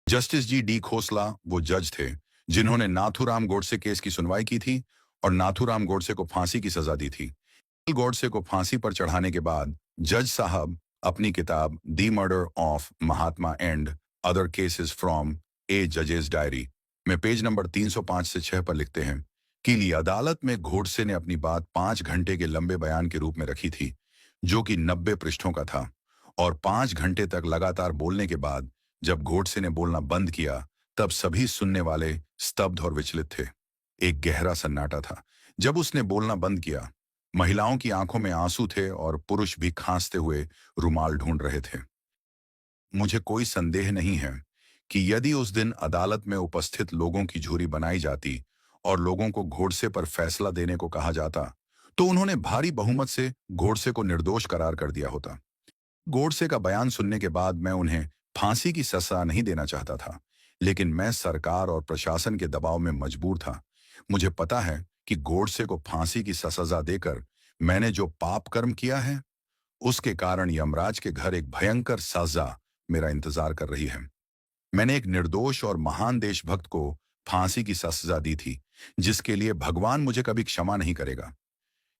Justice G D Khosla वो जज थे जिन्होंने नाथूराम गोडसे केस की सुनवाई की थी और नाथूराम गोडसे को फांसी की सजा दी थी। गोडसे को फांसी पर चढ़ाने के बाद जज साहब अपनी किताब the murder of Mahatma and other cases from a जजेस डायरी में पेज नंबर 305 से 6 पर लिखते हैं कि अदालत में गोडसे ने अपनी बात 5 घंटे के लंबे बयान के रूप में रखी थी, जो कि 90 पृष्ठों का था। और 5 घंटे तक लगातार बोलने के बाद जब गोडसे ने बोलना बंद किया, तब सभी सुनने वाले स्तब्ध और विचलित थे। एक गहरा सन्नाटा था। जब उसने बोलना बंद किया, महिलाओं की आंखों में आंसू थे और पुरुष भी खांसते हुए रुमाल ढूंढ रहे थे। मुझे कोई संदेह नहीं है कि यदि उस दिन अदालत में उपस्थित लोगों की झूरी बनाई जाती और लोगों को गोडसे पर फैसला देने को कहा जाता, तो उन्होंने भारी बहुमत से गोडसे को निर्दोष करार कर दिया होता। गोडसे का बयान सुनने के बाद मैं उन्हें फांसी की सजा नहीं देना चाहता था, लेकिन मैं सरकार और प्रशासन के दबाव में मजबूर था। मुझे पता है कि गोडसे को फांसी की सजा देकर मैंने जो पाप कर्म किया है, उसके कारण यमराज के घर एक भयंकर सजा मेरा इंतजार कर रही है। मैंने एक निर्दोष और महान देशभक्त को फांसी की सजा दी थी, जिसके लिए भगवान मुझे कभी क्षमा नहीं करेगा।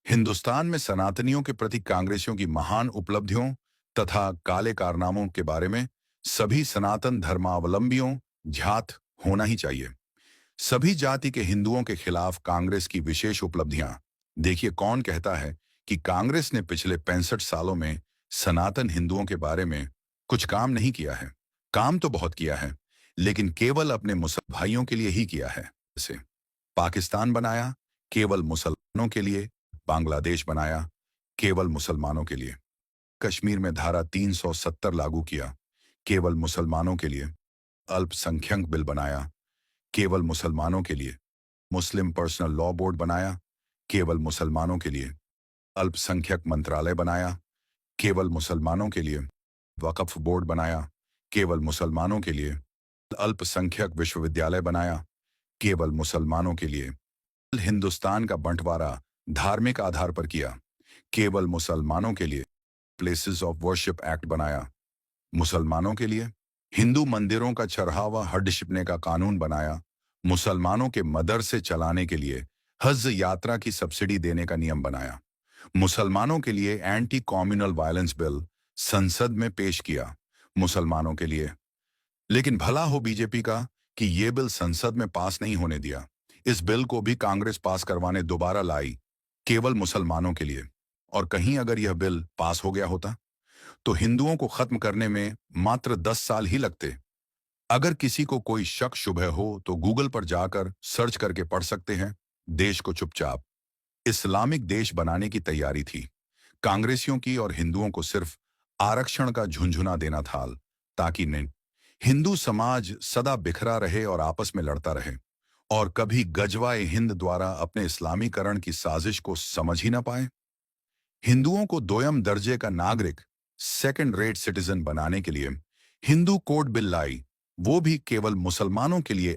हिंदुस्तान में सनातनियों के प्रति कांग्रेसियों की महान उपलब्धियों तथा काले कारनामों के बारे में सभी सनातन धर्मावलंबियों ध्यात होना ही चाहिए। सभी जाति के हिंदुओं के खिलाफ कांग्रेस की विशेष उपलब्धियां। देखिए, कौन कहता है कि कांग्रेस ने पिछले 65 सालों में सनातन हिंदुओं के बारे में कुछ काम नहीं किया है। काम तो बहुत किया है, लेकिन केवल अपने मुसलमान भाइयों के लिए ही किया है। जैसे पाकिस्तान बनाया केवल मुसलमानों के लिए, बांग्लादेश बनाया केवल मुसलमानों के लिए, कश्मीर में धारा 370 लागू किया केवल मुसलमानों के लिए, अल्पसंख्यक बिल बनाया केवल मुसलमानों के लिए, मुस्लिम पर्सनल लॉ बोर्ड बनाया केवल मुसलमानों के लिए, अल्पसंख्यक मंत्रालय बनाया केवल मुसलमानों के लिए, वक्फ बोर्ड बनाया केवल मुसलमानों के लिए, अल्पसंख्यक विश्वविद्यालय बनाया केवल मुसलमानों के लिए, हिंदुस्तान का बंटवारा धार्मिक आधार पर किया केवल मुसलमानों के लिए, प्लेसेस ऑफ वर्शिप एक्ट बनाया मुसलमानों के लिए, हिंदू मंदिरों का चढ़ावा हड़शिपने का कानून बनाया, मुसलमानों के मदरसे चलाने के लिए हज यात्रा की सब्सिडी देने का नियम बनाया, मुसलमानों के लिए एंटी कम्युनल वायलेंस बिल संसद में पेश किया मुसलमानों के लिए। लेकिन भला हो बीजेपी का कि ये बिल संसद में पास नहीं होने दिया। इस बिल को भी कांग्रेस पास करवाने दोबारा लाई केवल मुसलमानों के लिए। और कहीं अगर यह बिल पास हो गया होता तो हिंदुओं को खत्म करने में मात्र 10 साल ही लगते। अगर किसी को कोई शक शुबह हो तो गूगल पर जाकर सर्च करके पढ़ सकते हैं। देश को चुपचाप इस्लामिक देश बनाने की तैयारी थी कांग्रेसियों की, और हिंदुओं को सिर्फ आरक्षण का झुंझुना देना था, ताकि हिंदू समाज सदा बिखरा रहे और आपस में लड़ता रहे और कभी गजवाए हिंद द्वारा अपने इस्लामीकरण की साजिश को समझ ही ना पाए। हिंदुओं को दोयम दर्जे का नागरिक, सेकंड रेट सिटीजन बनाने के लिए हिंदू कोड बिल लाई, वो भी केवल मुसलमानों के लिए